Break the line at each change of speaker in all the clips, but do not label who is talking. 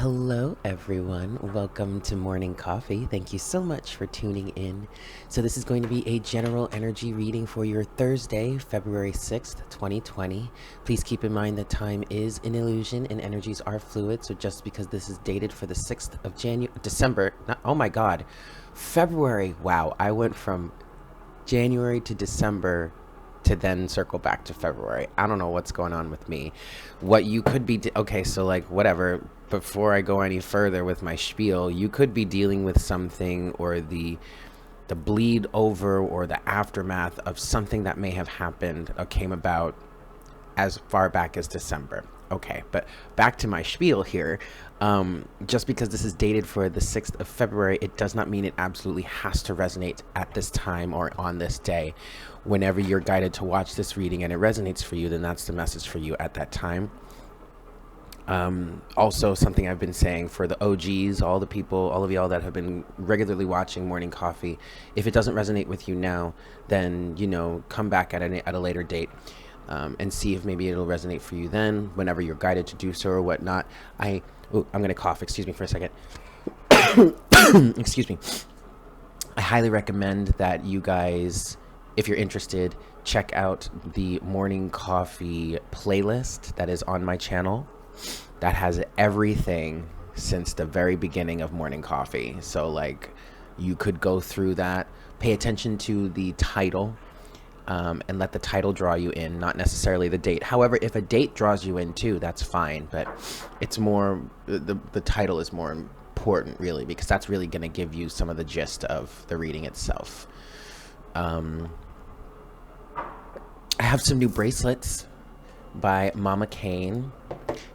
Hello, everyone. Welcome to Morning Coffee. Thank you so much for tuning in. So, this is going to be a general energy reading for your Thursday, February 6th, 2020. Please keep in mind that time is an illusion and energies are fluid. So, just because this is dated for the 6th of December, oh my God, February. Wow, I went from January to December to then circle back to February. I don't know what's going on with me. What you could be, okay, so like whatever, before I go any further with my spiel, you could be dealing with something or the bleed over or the aftermath of something that may have happened or came about as far back as December. Okay, but back to my spiel here. Just because this is dated for the 6th of February, it does not mean it absolutely has to resonate at this time or on this day. Whenever you're guided to watch this reading and it resonates for you, then that's the message for you at that time. Also, something I've been saying for the OGs, all the people, all of y'all that have been regularly watching Morning Coffee, if it doesn't resonate with you now, then, you know, come back at a later date. And see if maybe it'll resonate for you then, whenever you're guided to do so or whatnot. I'm going to cough. Excuse me for a second. Excuse me. I highly recommend that you guys, if you're interested, check out the Morning Coffee playlist that is on my channel. That has everything since the very beginning of Morning Coffee. So, like, you could go through that. Pay attention to the title. And let the title draw you in, not necessarily the date. However, if a date draws you in too, that's fine. But it's more, the title is more important, really, because that's really going to give you some of the gist of the reading itself. I have some new bracelets by Mama Kane.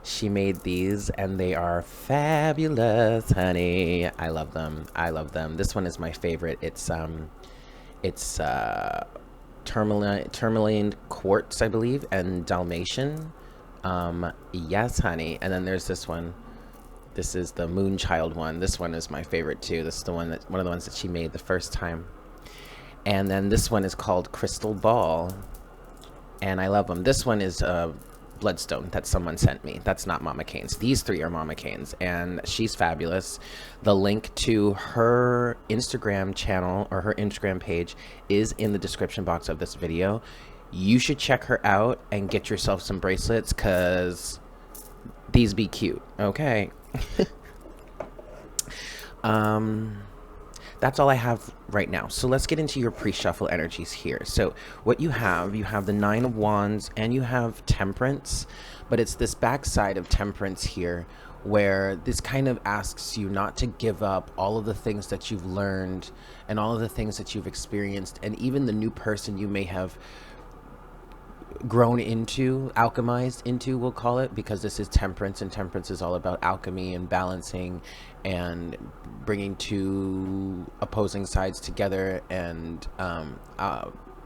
She made these and they are fabulous, honey. I love them. I love them. This one is my favorite. It's tourmaline quartz, I believe, and Dalmatian. Yes, honey. And then there's this one. This is the Moonchild one. This one is my favorite too. This is the one of the ones that she made the first time. And then this one is called Crystal Ball, and I love them. This one is Bloodstone that someone sent me. That's not Mama Kane's. These three are Mama Kane's, and she's fabulous. The link to her Instagram channel or her Instagram page is in the description box of this video. You should check her out and get yourself some bracelets, because these be cute. Okay. That's all I have right now. So let's get into your pre-shuffle energies here. So what you have the Nine of Wands and you have Temperance, but it's this backside of Temperance here where this kind of asks you not to give up all of the things that you've learned and all of the things that you've experienced, and even the new person you may have grown into, alchemized into, we'll call it, because this is Temperance, and Temperance is all about alchemy and balancing and bringing two opposing sides together and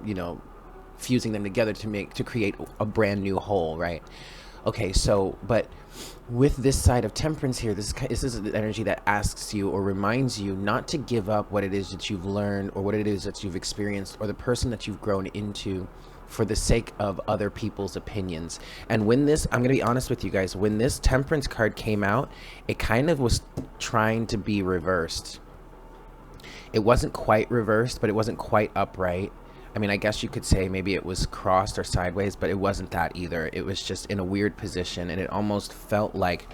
you know, fusing them together to create a brand new whole, right? Okay, so but with this side of Temperance here, this is an energy that asks you or reminds you not to give up what it is that you've learned or what it is that you've experienced or the person that you've grown into for the sake of other people's opinions. And when this, I'm going to be honest with you guys, when this Temperance card came out, it kind of was trying to be reversed. It wasn't quite reversed, but it wasn't quite upright. I mean, I guess you could say maybe it was crossed or sideways, but it wasn't that either. It was just in a weird position, and it almost felt like,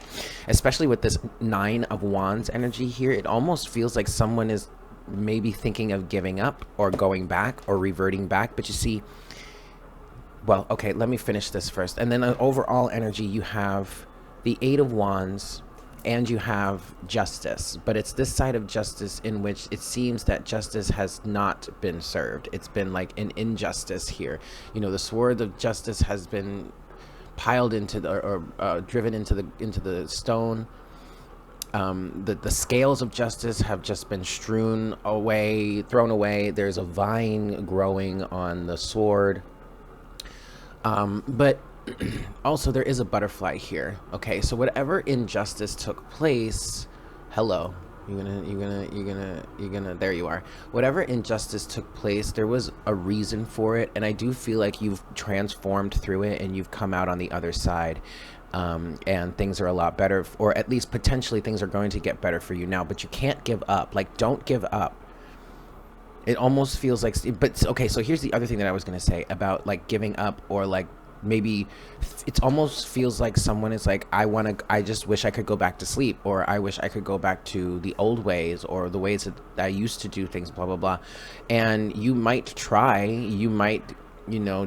especially with this Nine of Wands energy here, it almost feels like someone is maybe thinking of giving up or going back or reverting back. But you see, well, okay, let me finish this first. And then an overall energy, you have the Eight of Wands and you have Justice. But it's this side of Justice in which it seems that justice has not been served. It's been like an injustice here. You know, the sword of justice has been piled into the, or driven into the stone. The scales of justice have just been thrown away. There's a vine growing on the sword. But also there is a butterfly here. Okay, so whatever injustice took place, hello, you're gonna, there you are. Whatever injustice took place, there was a reason for it, and I do feel like you've transformed through it and you've come out on the other side. and things are a lot better, or at least potentially things are going to get better for you now, but you can't give up. Like, don't give up. It almost feels like, but okay, so here's the other thing that I was going to say about like giving up, or like maybe it almost feels like someone is like, I just wish I could go back to sleep, or I wish I could go back to the old ways, or the ways that I used to do things, blah, blah, blah. And you might try,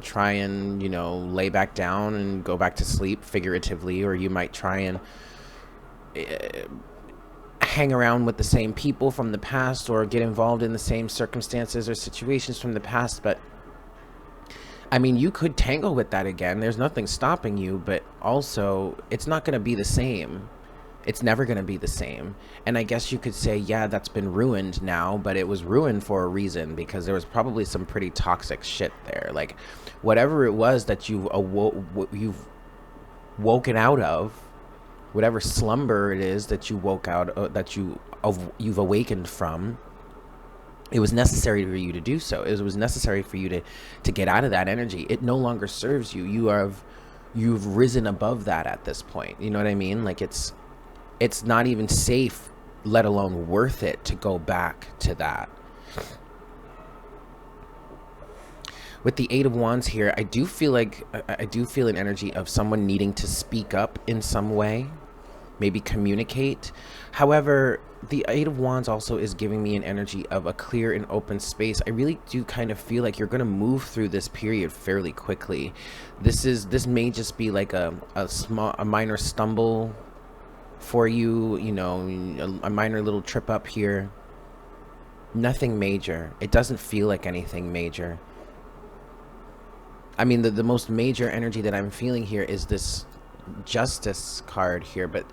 try and, lay back down and go back to sleep figuratively, or you might try and hang around with the same people from the past, or get involved in the same circumstances or situations from the past. But I mean, you could tangle with that again. There's nothing stopping you, but also it's not going to be the same. It's never going to be the same. And I guess you could say, yeah, that's been ruined now, but it was ruined for a reason, because there was probably some pretty toxic shit there. Like, whatever it was that you've woken out of, whatever slumber it is that you woke out, you've awakened from, it was necessary for you to do so. It was necessary for you to get out of that energy. It no longer serves you. You've risen above that at this point. You know what I mean? Like, it's not even safe, let alone worth it, to go back to that. With the Eight of Wands here, I do feel an energy of someone needing to speak up in some way, maybe communicate. However, the Eight of Wands also is giving me an energy of a clear and open space. I really do kind of feel like you're going to move through this period fairly quickly. This may just be like a minor stumble for you, a minor little trip up here. Nothing major. It doesn't feel like anything major. I mean, the most major energy that I'm feeling here is this Justice card here, but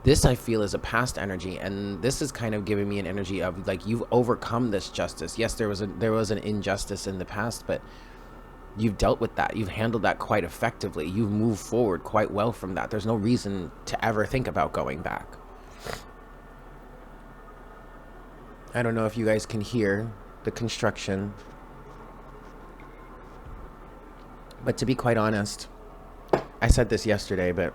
this I feel is a past energy, and this is kind of giving me an energy of like, you've overcome this justice. Yes, there was an injustice in the past, but you've dealt with that. You've handled that quite effectively. You've moved forward quite well from that. There's no reason to ever think about going back. I don't know if you guys can hear the construction, but to be quite honest, I said this yesterday, but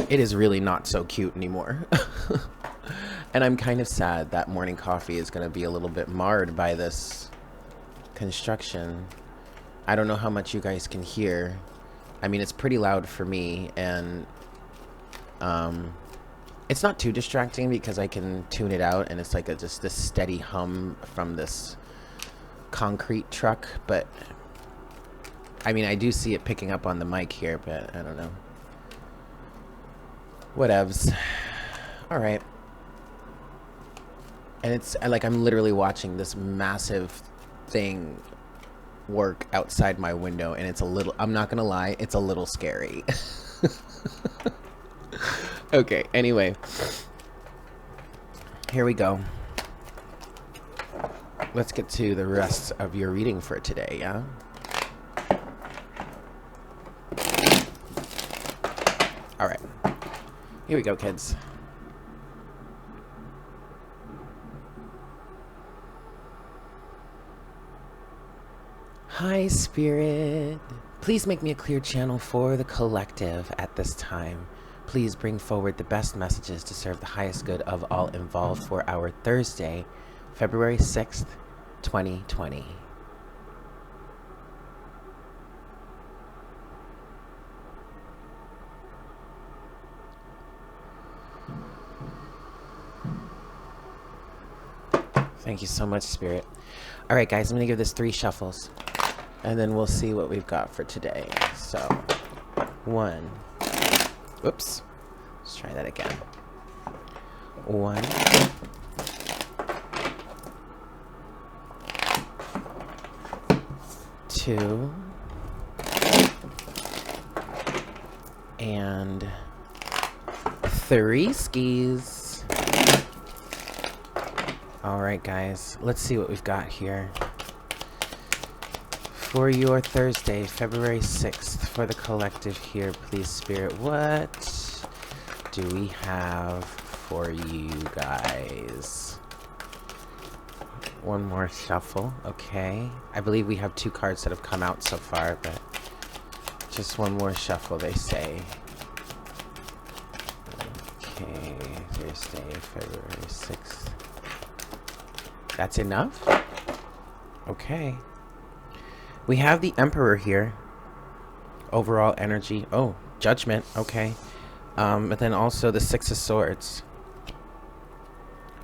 it is really not so cute anymore. And I'm kind of sad that morning coffee is going to be a little bit marred by this construction. I don't know how much you guys can hear. I mean, it's pretty loud for me, and it's not too distracting because I can tune it out, and it's like just this steady hum from this concrete truck. But I mean, I do see it picking up on the mic here, but I don't know. Whatevs. All right. And it's like I'm literally watching this massive thing work outside my window, and it's a little, I'm not gonna lie, it's a little scary. Okay, anyway. Here we go. Let's get to the rest of your reading for today, yeah? All right. Here we go, kids. Hi, Spirit. Please make me a clear channel for the collective at this time. Please bring forward the best messages to serve the highest good of all involved for our Thursday, February 6th, 2020. Thank you so much, Spirit. All right, guys, I'm going to give this 3 shuffles, and then we'll see what we've got for today. So, 1. Whoops. Let's try that again. 1. 2. And 3 skis. All right, guys, let's see what we've got here for your Thursday, February 6th, for the collective here. Please, Spirit, what do we have for you guys? One more shuffle. Okay, I believe we have 2 cards that have come out so far, but Just one more shuffle, they say. Okay, Thursday, February 6th. That's enough? Okay. We have the Emperor here. Overall energy. Oh, Judgment. Okay. But then also the Six of Swords.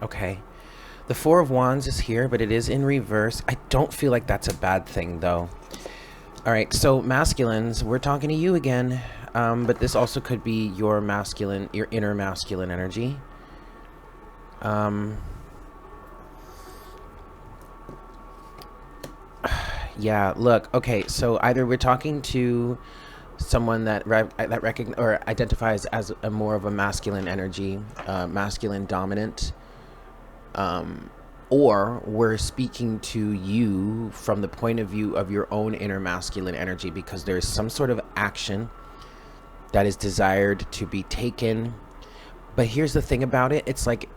Okay. The Four of Wands is here, but it is in reverse. I don't feel like that's a bad thing, though. All right, so masculines, we're talking to you again. But this also could be your masculine, your inner masculine energy. Yeah, look, okay, so either we're talking to someone that or identifies as a more of a masculine energy, masculine dominant, or we're speaking to you from the point of view of your own inner masculine energy, because there's some sort of action that is desired to be taken. But here's the thing about it, it's like,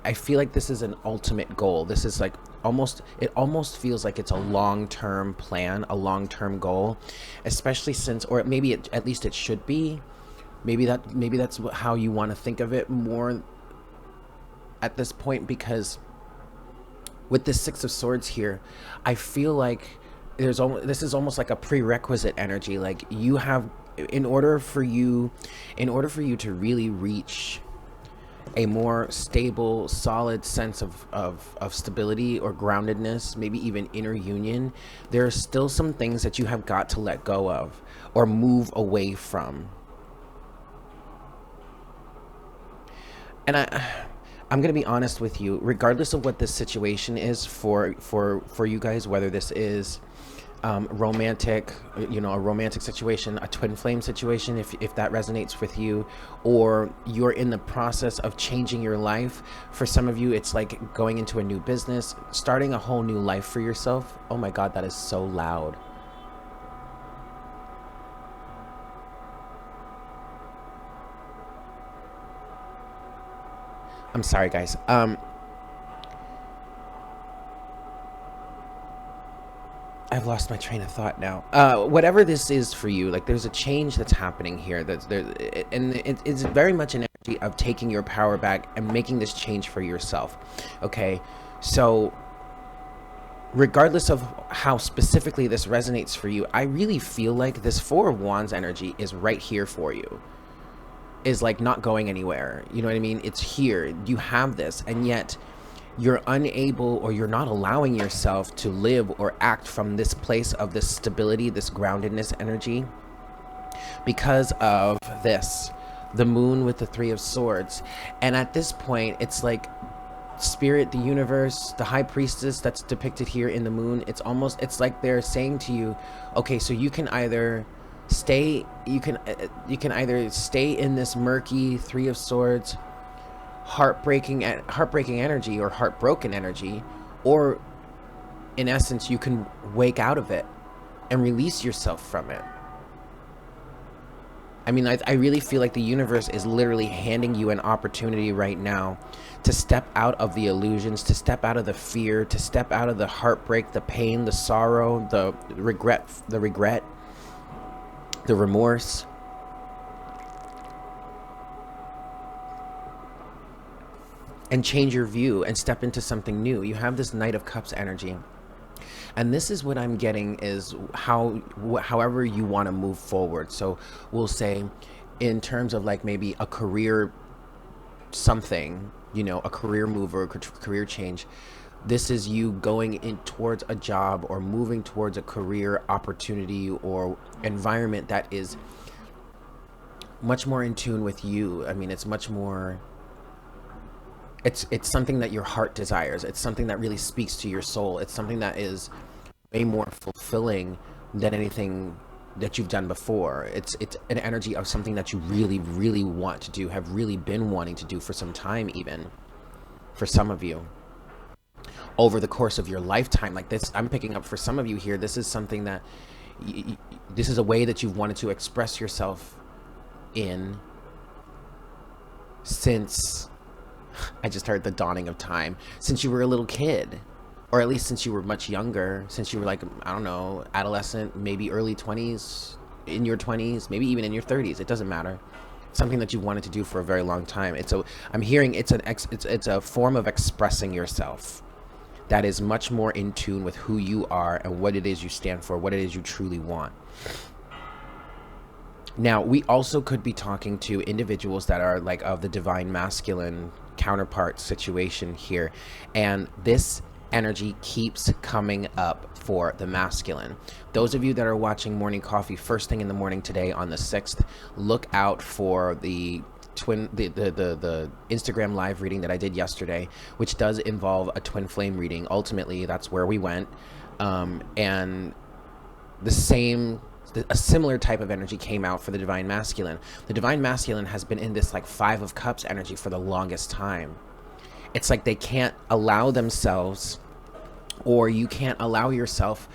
I feel like this is an ultimate goal. This is like it almost feels like it's a long-term plan, a long-term goal, especially since, or maybe at least it should be. Maybe that's how you want to think of it more at this point, because with this Six of Swords here, I feel like this is almost like a prerequisite energy. Like you have, in order for you to really reach a more stable, solid sense of stability or groundedness, maybe even inner union, there are still some things that you have got to let go of or move away from. And I'm gonna be honest with you, regardless of what this situation is for you guys, whether this is romantic, you know, a romantic situation, a twin flame situation, if that resonates with you, or you're in the process of changing your life. For some of you, it's like going into a new business, starting a whole new life for yourself. Oh my God, that is so loud. I'm sorry, guys. I've lost my train of thought now. Whatever this is for you, like there's a change that's happening here. And it's very much an energy of taking your power back and making this change for yourself. Okay, so regardless of how specifically this resonates for you, I really feel like this Four of Wands energy is right here for you. Is like not going anywhere. You know what I mean? It's here. You have this, and yet you're unable, or you're not allowing yourself to live or act from this place of this stability, this groundedness energy, because of this, the Moon with the Three of Swords. And at this point, it's like Spirit, the universe, the High Priestess that's depicted here in the Moon, it's like they're saying to you, okay, so you can either stay either stay in this murky Three of Swords, heartbreaking energy, or heartbroken energy, or in essence you can wake out of it and release yourself from it. I mean, I really feel like the universe is literally handing you an opportunity right now to step out of the illusions, to step out of the fear, to step out of the heartbreak, the pain, the sorrow, the regret, the remorse. And change your view and step into something new. You have this Knight of Cups energy. And this is what I'm getting is however you want to move forward. So we'll say in terms of like maybe a career something, you know, a career move or a career change. This is you going in towards a job or moving towards a career opportunity or environment that is much more in tune with you. I mean, it's much more, it's something that your heart desires. It's something that really speaks to your soul. It's something that is way more fulfilling than anything that you've done before. It's an energy of something that you really, really want to do, have really been wanting to do for some time, even for some of you over the course of your lifetime. Like this, I'm picking up for some of you here, this is something that this is a way that you've wanted to express yourself in since, I just heard the dawning of time, since you were a little kid, or at least since you were much younger, since you were like, I don't know, adolescent, maybe early 20s, in your 20s, maybe even in your 30s. It doesn't matter. Something that you wanted to do for a very long time. I'm hearing it's a form of expressing yourself that is much more in tune with who you are and what it is you stand for, what it is you truly want. Now, we also could be talking to individuals that are like of the divine masculine counterpart situation here, and this energy keeps coming up for the masculine. Those of you that are watching Morning Coffee first thing in the morning today on the 6th, look out for the Instagram live reading that I did yesterday, which does involve a twin flame reading. Ultimately, that's where we went, and a similar type of energy came out for the divine masculine. The divine masculine has been in this like 5 of Cups energy for the longest time. It's like they can't allow themselves, or you can't allow yourself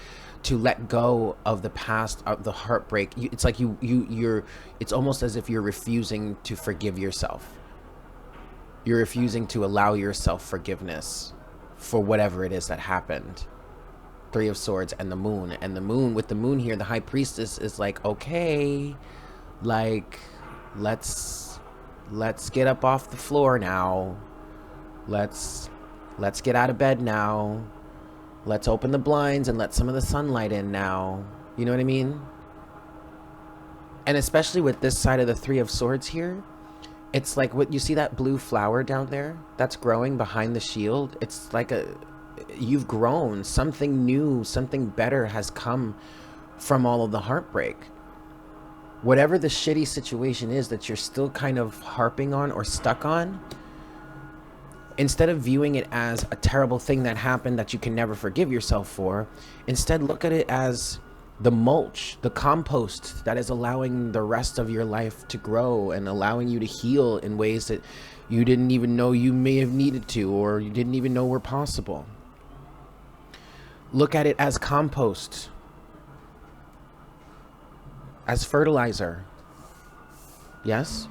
to let go of the past, of the heartbreak. It's like it's almost as if you're refusing to forgive yourself. You're refusing to allow yourself forgiveness for whatever it is that happened. 3 of Swords and the moon. And the moon, with the moon here, the high priestess is like, okay, like, let's get up off the floor now. Let's get out of bed now. Let's open the blinds and let some of the sunlight in now. You know what I mean? And especially with this side of the 3 of Swords here, it's like, what you see, that blue flower down there that's growing behind the shield. It's like you've grown. Something new, something better has come from all of the heartbreak. Whatever the shitty situation is that you're still kind of harping on or stuck on, instead of viewing it as a terrible thing that happened that you can never forgive yourself for, instead look at it as the mulch, the compost that is allowing the rest of your life to grow and allowing you to heal in ways that you didn't even know you may have needed to, or you didn't even know were possible. Look at it as compost, as fertilizer. Yes?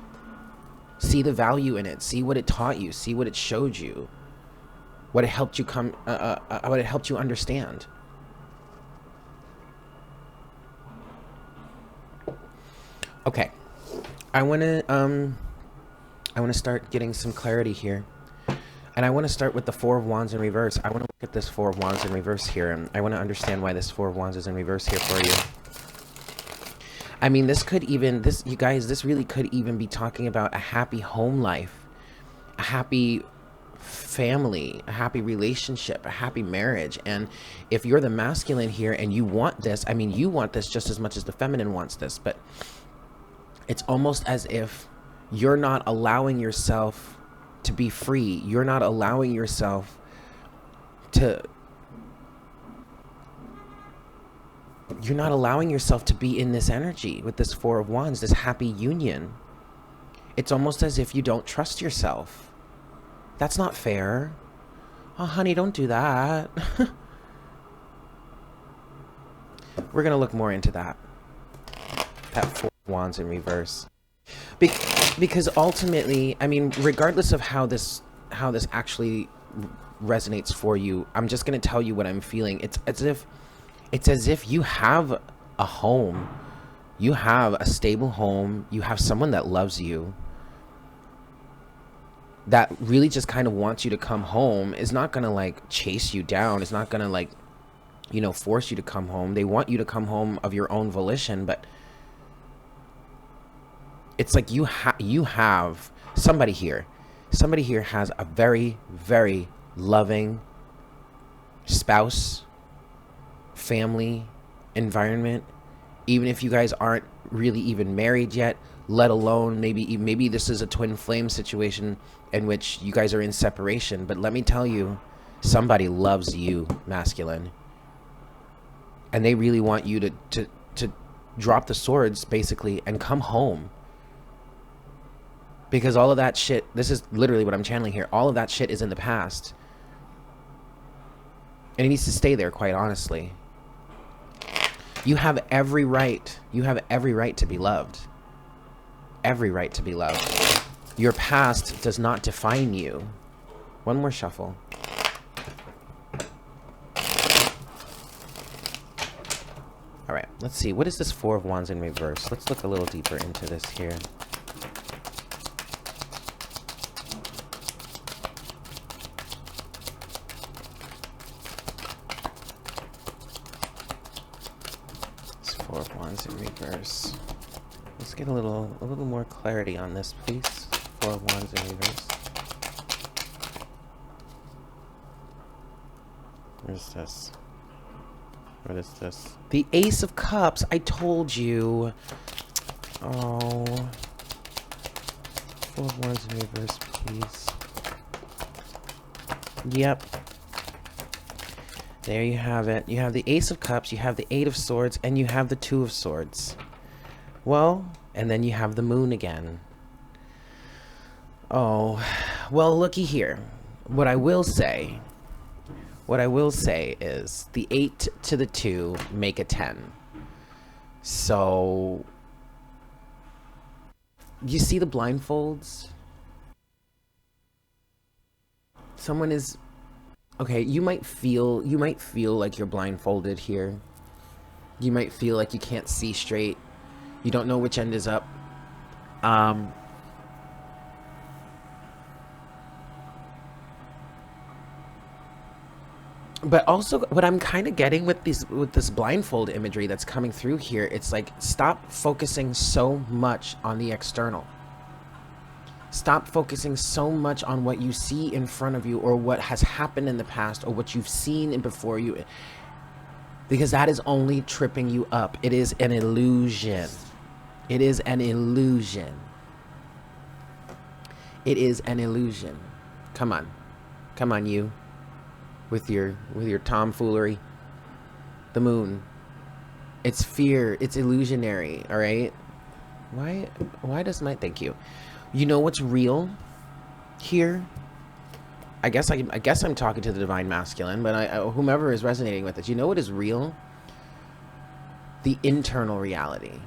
See the value in it. See what it taught you. See what it showed you. What it helped you what it helped you understand. Okay, I want to start getting some clarity here, and I want to start with the 4 of Wands in reverse. I want to look at this 4 of Wands in reverse here, and I want to understand why this 4 of Wands is in reverse here for you. I mean, you guys, this really could even be talking about a happy home life, a happy family, a happy relationship, a happy marriage. And if you're the masculine here and you want this, I mean, you want this just as much as the feminine wants this, but it's almost as if you're not allowing yourself to be free. You're not allowing yourself to... You're not allowing yourself to be in this energy with this 4 of Wands, this happy union. It's almost as if you don't trust yourself. That's not fair. Oh, honey, don't do that. We're going to look more into that. That 4 of Wands in reverse. Because ultimately, I mean, regardless of how this actually resonates for you, I'm just going to tell you what I'm feeling. It's as if you have a home, you have a stable home, you have someone that loves you, that really just kind of wants you to come home, is not gonna like chase you down, is not gonna like, you know, force you to come home. They want you to come home of your own volition, but it's like you have somebody here. Somebody here has a very, very loving spouse, family, environment. Even if you guys aren't really even married yet, let alone maybe this is a twin flame situation in which you guys are in separation. But let me tell you, somebody loves you, masculine, and they really want you to drop the swords basically and come home. Because all of that shit, this is literally what I'm channeling here, all of that shit is in the past, and it needs to stay there, quite honestly. You have every right. You have every right to be loved. Every right to be loved. Your past does not define you. One more shuffle. All right. Let's see, what is this Four of Wands in reverse? Let's look a little deeper into this here. It's Four of Wands in reverse. Let's get a little more clarity on this, please. Four of Wands in reverse. What is this? What is this? The Ace of Cups. I told you. Oh. Four of Wands in reverse, please. Yep. There you have it. You have the Ace of Cups, you have the Eight of Swords, and you have the Two of Swords. Well, and then you have the Moon again. Oh. Well, looky here. What I will say is the 8 to the 2 make a 10. So, you see the blindfolds? Someone is, okay, you might feel like you're blindfolded here. You might feel like you can't see straight. You don't know which end is up. But also, what I'm kind of getting with this blindfold imagery that's coming through here, it's like, stop focusing so much on the external. Stop focusing so much on what you see in front of you, or what has happened in the past, or what you've seen before you, because that is only tripping you up. It is an illusion. It is an illusion. It is an illusion. Come on. Come on, you. With your tomfoolery. The Moon. It's fear. It's illusionary, all right? Why does my, thank you. You know what's real here? I guess I'm talking to the Divine Masculine, but whomever is resonating with it, you know what is real? The internal reality.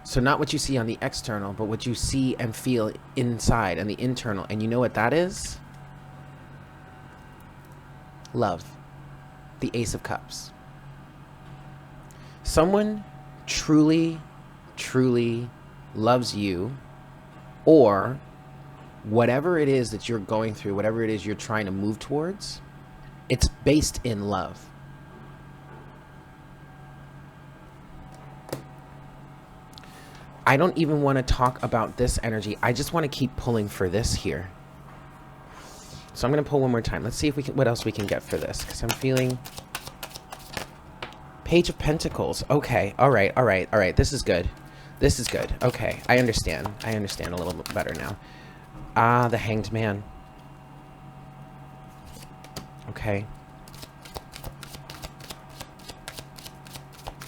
So not what you see on the external, but what you see and feel inside, and the internal. And you know what that is? Love. The Ace of Cups. Someone truly, truly loves you, or whatever it is that you're going through, whatever it is you're trying to move towards, it's based in love. I don't even want to talk about this energy. I just want to keep pulling for this here. So I'm going to pull one more time. Let's see if we can, what else we can get for this, because I'm feeling Page of Pentacles. Okay. All right. All right. All right. This is good. This is good. Okay. I understand. I understand a little bit better now. Ah, the Hanged Man. Okay.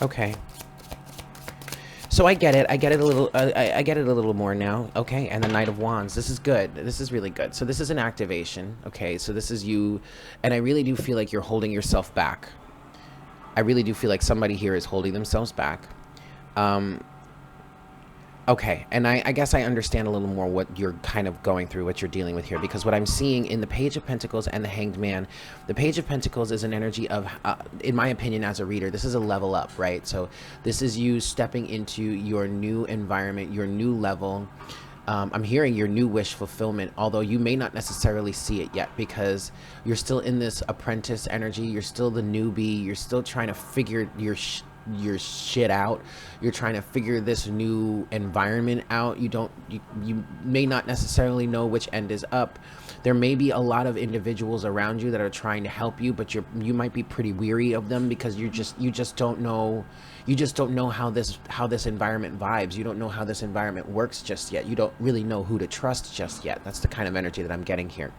Okay. So I get it. I get it a little. I get it a little more now. Okay, and the Knight of Wands. This is good. This is really good. So this is an activation. Okay, so this is you, and I really do feel like you're holding yourself back. I really do feel like somebody here is holding themselves back. Okay, and I guess I understand a little more what you're kind of going through, what you're dealing with here, because what I'm seeing in the Page of Pentacles and the Hanged Man, the Page of Pentacles is an energy of, in my opinion as a reader, this is a level up, right? So this is you stepping into your new environment, your new level. I'm hearing your new wish fulfillment, although you may not necessarily see it yet, because you're still in this apprentice energy. You're still the newbie. You're still trying to figure your shit out. You're trying to figure this new environment out. You may not necessarily know which end is up. There may be a lot of individuals around you that are trying to help you, but you might be pretty weary of them, because you just don't know how this environment vibes. You don't know how this environment works just yet. You don't really know who to trust just yet. That's the kind of energy that I'm getting here.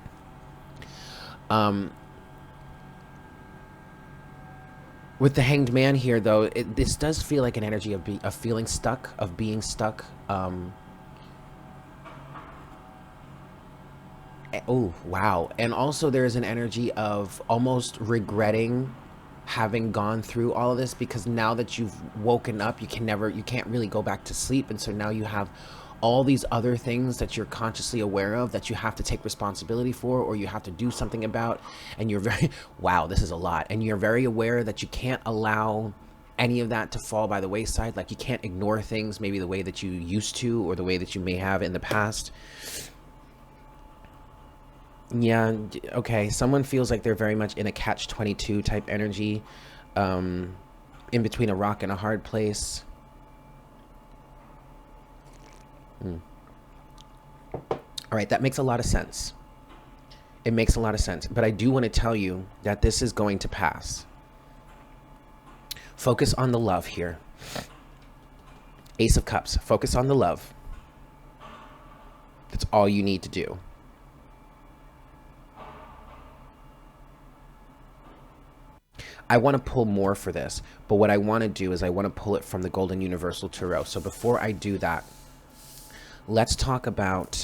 With the Hanged Man here, though, this does feel like an energy of feeling stuck, of being stuck. Oh, wow. And also there's an energy of almost regretting having gone through all of this, because now that you've woken up, you can't really go back to sleep. And so now you have all these other things that you're consciously aware of that you have to take responsibility for, or you have to do something about, and you're very, wow, this is a lot. And you're very aware that you can't allow any of that to fall by the wayside. Like, you can't ignore things maybe the way that you used to, or the way that you may have in the past. Yeah, okay. Someone feels like they're very much in a catch-22 type energy, in between a rock and a hard place. All right, that makes a lot of sense. It makes a lot of sense. But I do want to tell you that this is going to pass. Focus on the love here. Ace of Cups. Focus on the love. That's all you need to do. I want to pull more for this, but what I want to do is I want to pull it from the Golden Universal Tarot. So before I do that, let's talk about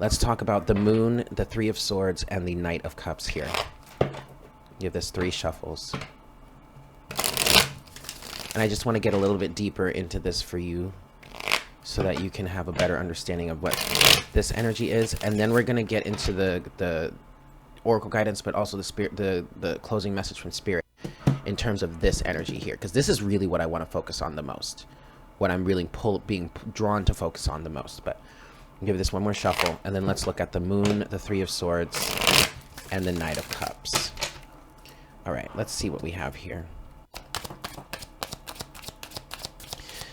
the Moon, the Three of Swords, and the Knight of Cups here. You have this 3 shuffles. And I just want to get a little bit deeper into this for you so that you can have a better understanding of what this energy is. And then we're going to get into the oracle guidance, but also the closing message from Spirit in terms of this energy here, because this is really what I want to focus on the most, what I'm really being drawn to focus on the most. But I'll give this one more shuffle, and then let's look at the Moon, the Three of Swords, and the Knight of Cups. All right, let's see what we have here.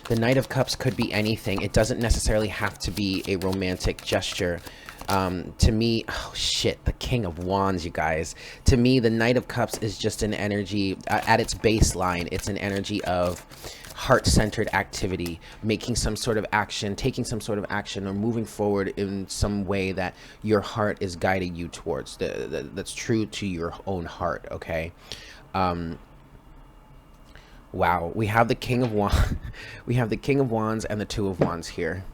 The Knight of Cups could be anything. It doesn't necessarily have to be a romantic gesture. To me, oh shit, the King of Wands, you guys. To me, the Knight of Cups is just an energy, at its baseline, it's an energy of heart-centered activity, making some sort of action, taking some sort of action, or moving forward in some way that your heart is guiding you towards, that's true to your own heart, okay? Wow, we have the King of Wands, we have the King of Wands and the Two of Wands here.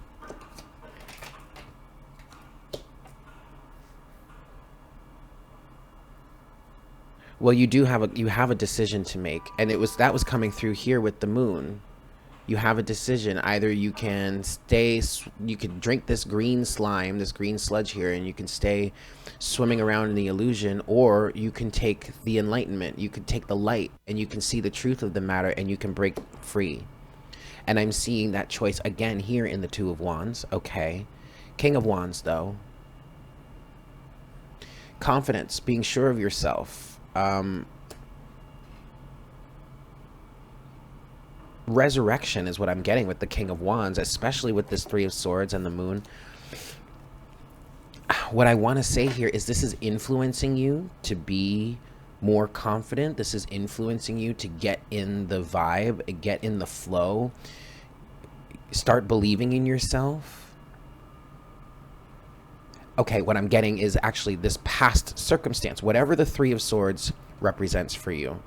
Well, you have a decision to make, and that was coming through here with the Moon. You have a decision. Either you can drink this green slime, this green sludge here, and you can stay swimming around in the illusion, or you can take the enlightenment, you can take the light, and you can see the truth of the matter, and you can break free. And I'm seeing that choice again here in the Two of Wands. Okay. King of Wands, though. Confidence, being sure of yourself. Resurrection is what I'm getting with the King of Wands, especially with this Three of Swords and the Moon. What I want to say here is this is influencing you to be more confident. This is influencing you to get in the vibe, get in the flow, start believing in yourself. Okay, what I'm getting is actually this past circumstance, whatever the Three of Swords represents for you.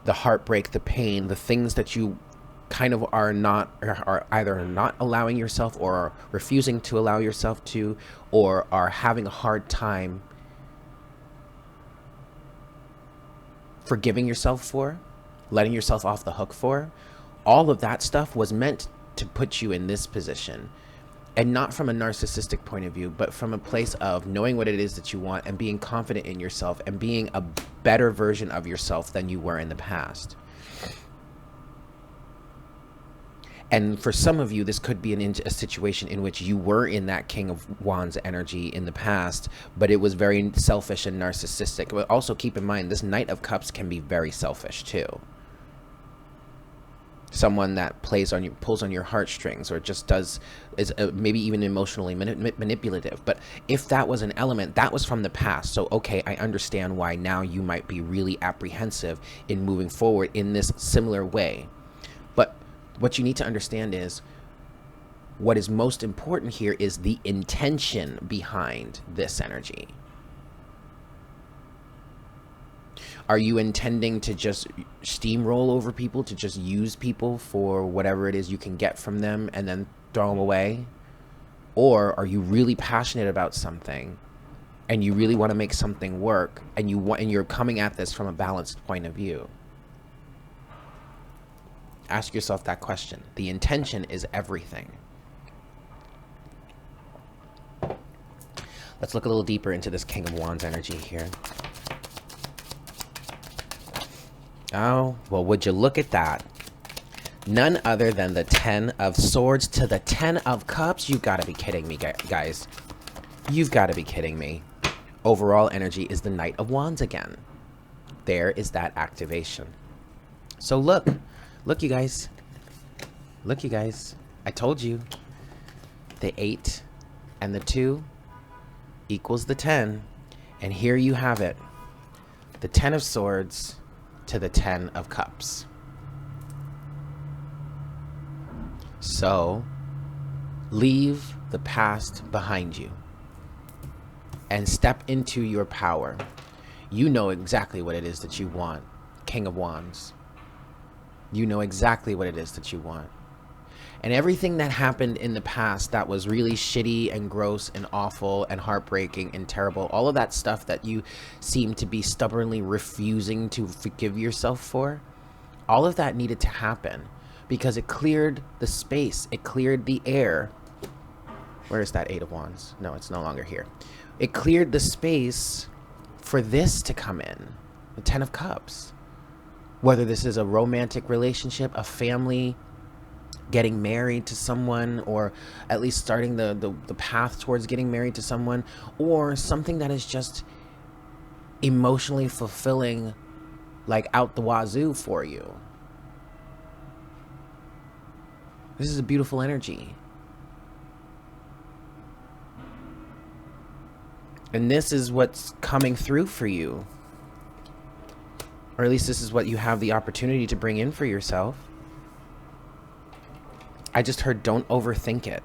The heartbreak, the pain, the things that you kind of are either not allowing yourself, or are refusing to allow yourself to, or are having a hard time forgiving yourself for, letting yourself off the hook for. All of that stuff was meant to put you in this position. And not from a narcissistic point of view, but from a place of knowing what it is that you want and being confident in yourself and being a better version of yourself than you were in the past. And for some of you, this could be a situation in which you were in that King of Wands energy in the past, but it was very selfish and narcissistic. But also keep in mind, this Knight of Cups can be very selfish too. Someone that pulls on your heartstrings, or just is maybe even emotionally manipulative. But if that was an element, that was from the past. So, okay, I understand why now you might be really apprehensive in moving forward in this similar way. But what you need to understand is, what is most important here is the intention behind this energy. Are you intending to just steamroll over people, to just use people for whatever it is you can get from them and then throw them away? Or are you really passionate about something and you really want to make something work, and you're coming at this from a balanced point of view? Ask yourself that question. The intention is everything. Let's look a little deeper into this King of Wands energy here. Oh, well, would you look at that? None other than the 10 of Swords to the 10 of Cups. You gotta be kidding me, guys. You've gotta be kidding me. Overall energy is the Knight of Wands again. There is that activation. So look, you guys. Look, you guys. I told you. The 8 and the 2 equals the 10. And here you have it. The 10 of Swords to the 10 of Cups. So, leave the past behind you and step into your power. You know exactly what it is that you want, King of Wands. You know exactly what it is that you want. And everything that happened in the past that was really shitty and gross and awful and heartbreaking and terrible, all of that stuff that you seem to be stubbornly refusing to forgive yourself for, all of that needed to happen because it cleared the space. It cleared the air. Where is that 8 of Wands? No, it's no longer here. It cleared the space for this to come in, the 10 of Cups. Whether this is a romantic relationship, a family, getting married to someone, or at least starting the path towards getting married to someone, or something that is just emotionally fulfilling, like out the wazoo for you. This is a beautiful energy. And this is what's coming through for you. Or at least this is what you have the opportunity to bring in for yourself. I just heard don't overthink it.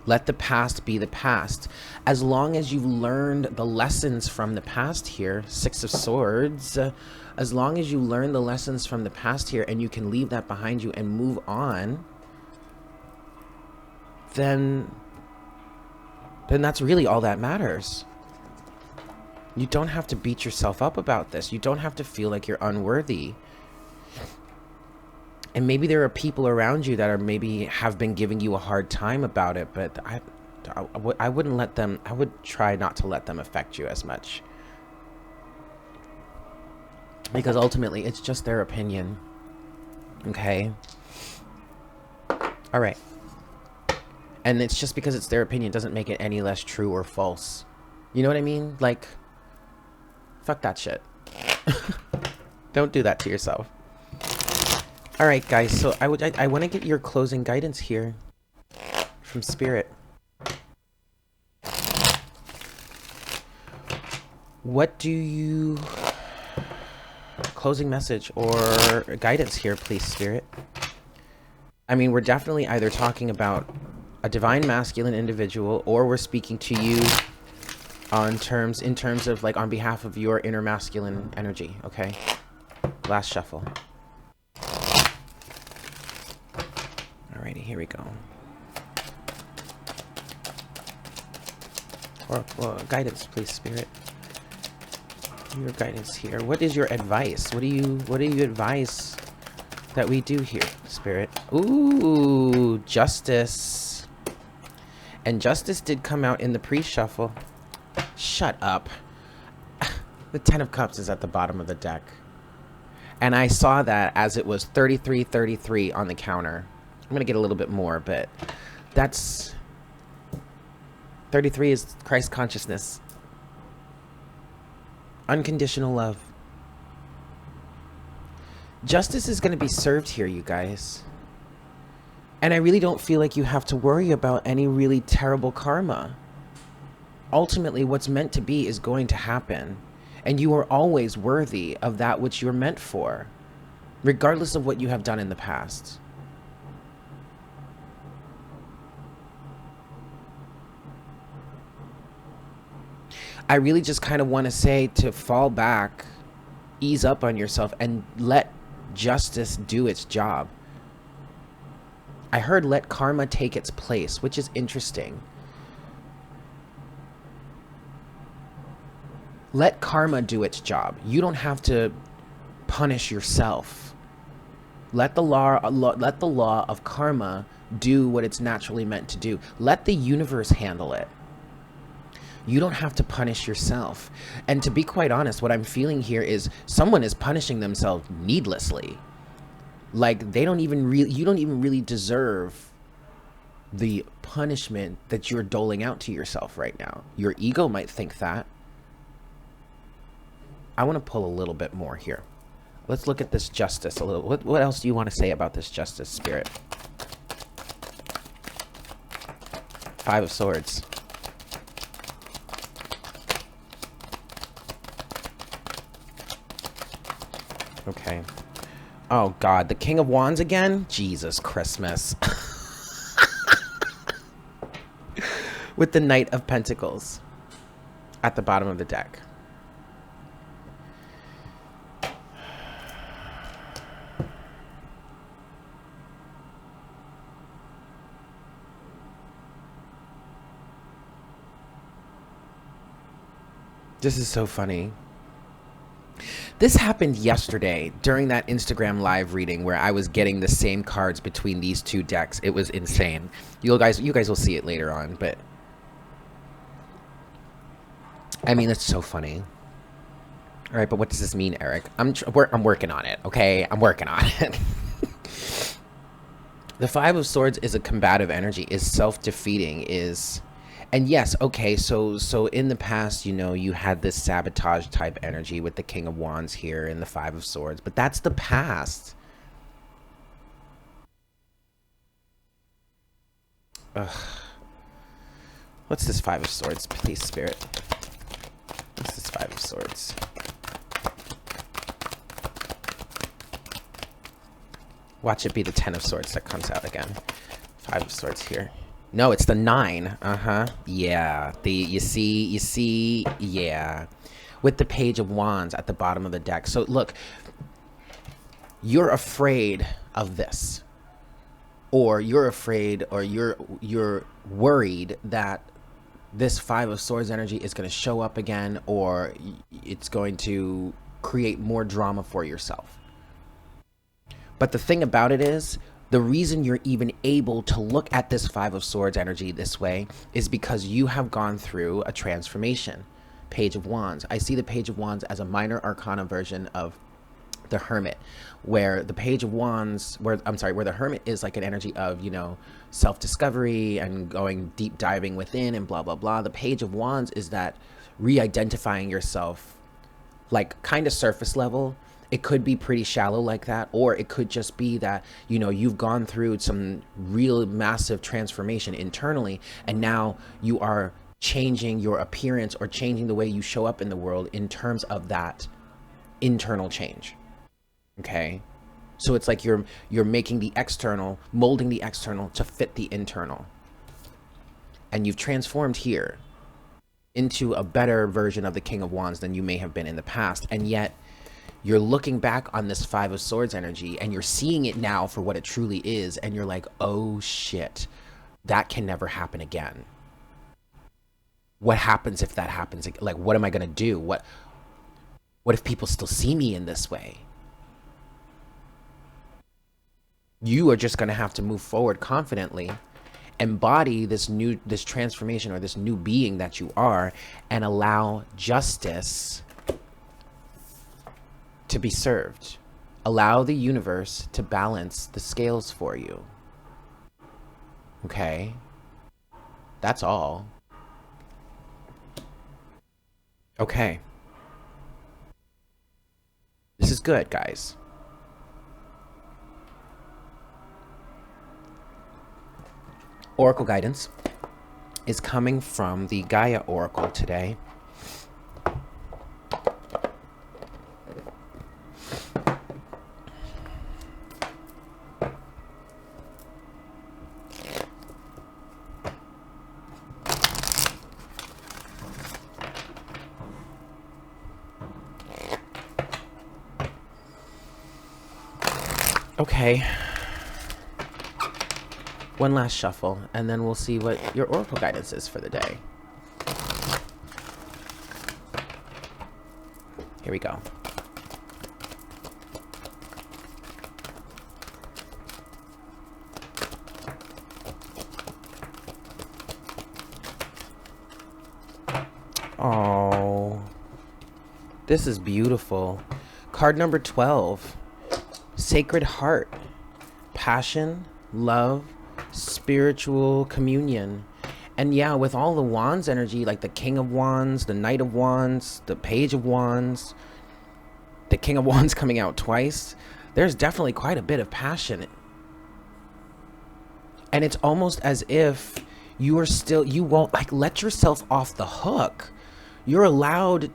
Let the past be the past. As long as you've learned the lessons from the past here, 6 of Swords, as long as you learn the lessons from the past here and you can leave that behind you and move on, then that's really all that matters. You don't have to beat yourself up about this. You don't have to feel like you're unworthy. And maybe there are people around you that are maybe have been giving you a hard time about it, but I wouldn't let them, I would try not to let them affect you as much. Because ultimately, it's just their opinion. Okay? All right. And it's just because it's their opinion doesn't make it any less true or false. You know what I mean? Like, fuck that shit. Don't do that to yourself. All right, guys. So I want to get your closing guidance here from Spirit. What do you... Closing message or guidance here, please, Spirit. I mean, we're definitely either talking about a divine masculine individual, or we're speaking to you in terms of like on behalf of your inner masculine energy. Okay, last shuffle. Alrighty, here we go. Or guidance, please, Spirit. Your guidance here. What is your advice? What do you advise that we do here, Spirit? Ooh, Justice. And Justice did come out in the pre-shuffle. Shut up. The 10 of Cups is at the bottom of the deck. And I saw that as it was 33-33 on the counter. I'm going to get a little bit more, but that's... 33 is Christ consciousness. Unconditional love. Justice is going to be served here, you guys. And I really don't feel like you have to worry about any really terrible karma. Ultimately, what's meant to be is going to happen. And you are always worthy of that which you're meant for, regardless of what you have done in the past. I really just kind of want to say to fall back, ease up on yourself, and let justice do its job. I heard let karma take its place, which is interesting. Let karma do its job. You don't have to punish yourself. Let the law of karma do what it's naturally meant to do. Let the universe handle it. You don't have to punish yourself. And to be quite honest, what I'm feeling here is someone is punishing themselves needlessly. Like they don't even really, you don't even really deserve the punishment that you're doling out to yourself right now. Your ego might think that. I want to pull a little bit more here. Let's look at this justice a little. What else do you want to say about this justice, Spirit? Five of Swords. Okay. Oh, God. The King of Wands again? Jesus Christmas. With the Knight of Pentacles at the bottom of the deck. This is so funny. This happened yesterday during that Instagram live reading where I was getting the same cards between these two decks. It was insane. You guys will see it later on, but I mean, it's so funny. All right, but what does this mean, Eric? I'm working on it, okay? I'm working on it. The Five of Swords is a combative energy, is self-defeating, is... And yes, okay, so in the past, you know, you had this sabotage type energy with the King of Wands here and the Five of Swords, but that's the past. Ugh. What's this Five of Swords, please, Spirit? What's this Five of Swords? Watch it be the Ten of Swords that comes out again. Five of Swords here. No, it's the 9. Yeah. You see, yeah. With the Page of Wands at the bottom of the deck. So look, you're afraid of this. Or you're afraid, or you're worried that this Five of Swords energy is going to show up again, or it's going to create more drama for yourself. But the thing about it is, the reason you're even able to look at this Five of Swords energy this way is because you have gone through a transformation. Page of Wands. I see the Page of Wands as a minor arcana version of the Hermit, where the Page of Wands, where the Hermit is like an energy of, you know, self-discovery and going deep diving within and blah, blah, blah. The Page of Wands is that re-identifying yourself, like kind of surface level. It could be pretty shallow like that, or it could just be that, you know, you've gone through some real massive transformation internally, and now you are changing your appearance or changing the way you show up in the world in terms of that internal change. Okay? So it's like you're making the external, molding the external to fit the internal. And you've transformed here into a better version of the King of Wands than you may have been in the past, and yet you're looking back on this Five of Swords energy and you're seeing it now for what it truly is. And you're like, oh shit, that can never happen again. What happens if that happens? Like, what am I going to do? What if people still see me in this way? You are just going to have to move forward confidently, embody this transformation or this new being that you are, and allow justice to be served. Allow the universe to balance the scales for you. Okay? That's all. Okay. This is good, guys. Oracle guidance is coming from the Gaia Oracle today. Okay. One last shuffle, and then we'll see what your Oracle guidance is for the day. Here we go. Oh, this is beautiful. Card number 12, Sacred Heart, passion, love, spiritual communion. And yeah, with all the wands energy, like the King of Wands, the Knight of Wands, the Page of Wands, the King of Wands coming out twice, there's definitely quite a bit of passion. And it's almost as if you are still, you won't like let yourself off the hook. You're allowed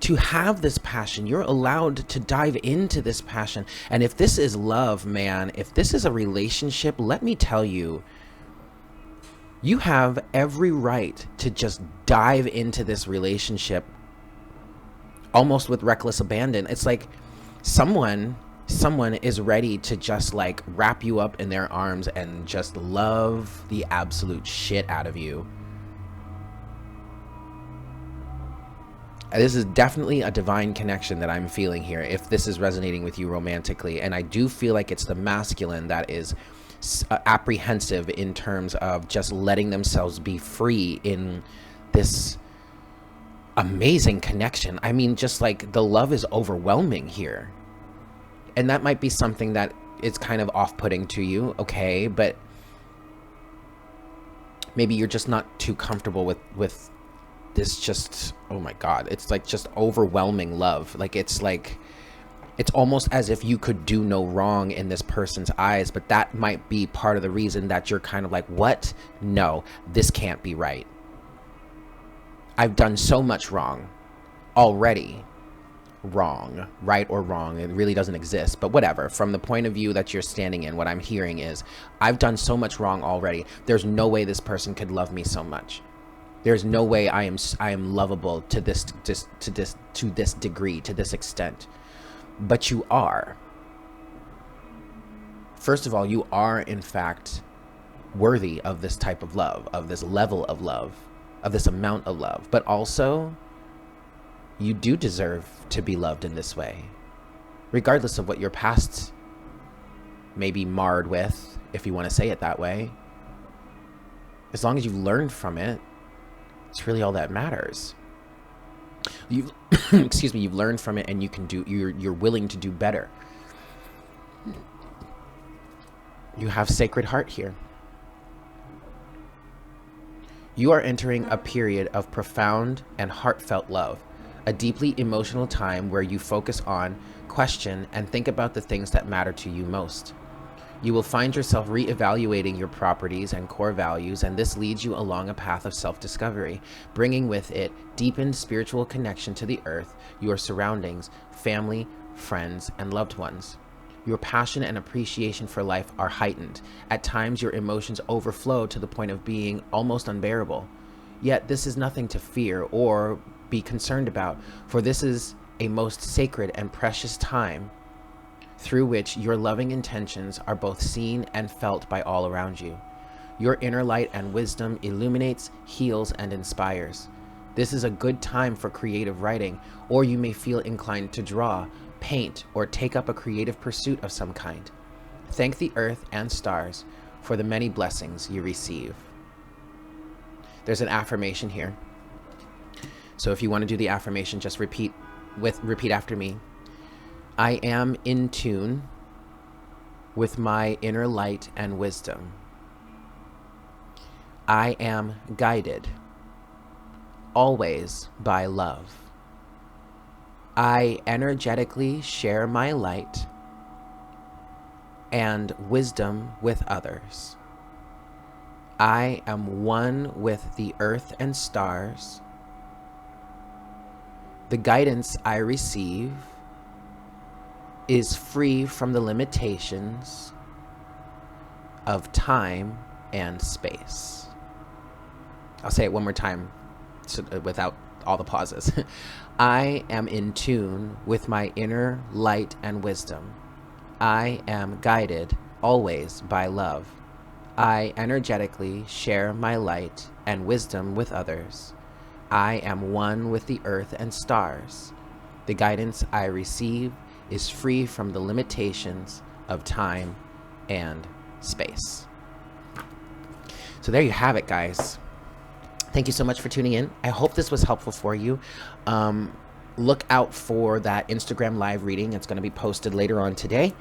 to have this passion. You're allowed to dive into this passion. And if this is love, man, if this is a relationship, let me tell you, you have every right to just dive into this relationship almost with reckless abandon. It's like someone is ready to just like wrap you up in their arms and just love the absolute shit out of you. This is definitely a divine connection that I'm feeling here, if this is resonating with you romantically. And I do feel like it's the masculine that is apprehensive in terms of just letting themselves be free in this amazing connection. I mean, just like the love is overwhelming here. And that might be something that is kind of off-putting to you, okay? But maybe you're just not too comfortable with this just, oh my God, it's like just overwhelming love. Like it's almost as if you could do no wrong in this person's eyes, but that might be part of the reason that you're kind of like, what? No, this can't be right. I've done so much wrong already. Wrong, right or wrong, it really doesn't exist, but whatever. From the point of view that you're standing in, what I'm hearing is, I've done so much wrong already. There's no way this person could love me so much. There's no way I am lovable to this degree, to this extent. But you are. First of all, you are in fact worthy of this type of love, of this level of love, of this amount of love. But also, you do deserve to be loved in this way, regardless of what your past may be marred with, if you want to say it that way. As long as you've learned from it, it's really all that matters. You've excuse me, you've learned from it, and you can do, you're willing to do better. You have Sacred Heart here. You are entering a period of profound and heartfelt love, a deeply emotional time where you focus on, question, and think about the things that matter to you most. You will find yourself reevaluating your properties and core values, and this leads you along a path of self-discovery, bringing with it deepened spiritual connection to the earth, your surroundings, family, friends, and loved ones. Your passion and appreciation for life are heightened. At times, your emotions overflow to the point of being almost unbearable. Yet, this is nothing to fear or be concerned about, for this is a most sacred and precious time through which your loving intentions are both seen and felt by all around you. Your inner light and wisdom illuminates, heals, and inspires. This is a good time for creative writing, or you may feel inclined to draw, paint, or take up a creative pursuit of some kind. Thank the earth and stars for the many blessings you receive. There's an affirmation here. So if you want to do the affirmation, just repeat after me. I am in tune with my inner light and wisdom. I am guided always by love. I energetically share my light and wisdom with others. I am one with the earth and stars. The guidance I receive is free from the limitations of time and space. I'll say it one more time without all the pauses. I am in tune with my inner light and wisdom. I am guided always by love. I energetically share my light and wisdom with others. I am one with the earth and stars. The guidance I receive is free from the limitations of time and space. So there you have it, guys. Thank you so much for tuning in. I hope this was helpful for you. Look out for that Instagram live reading. It's going to be posted later on today.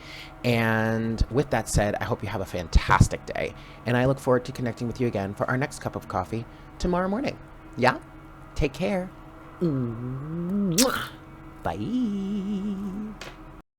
And with that said, I hope you have a fantastic day. And I look forward to connecting with you again for our next cup of coffee tomorrow morning. Yeah? Take care. Bye.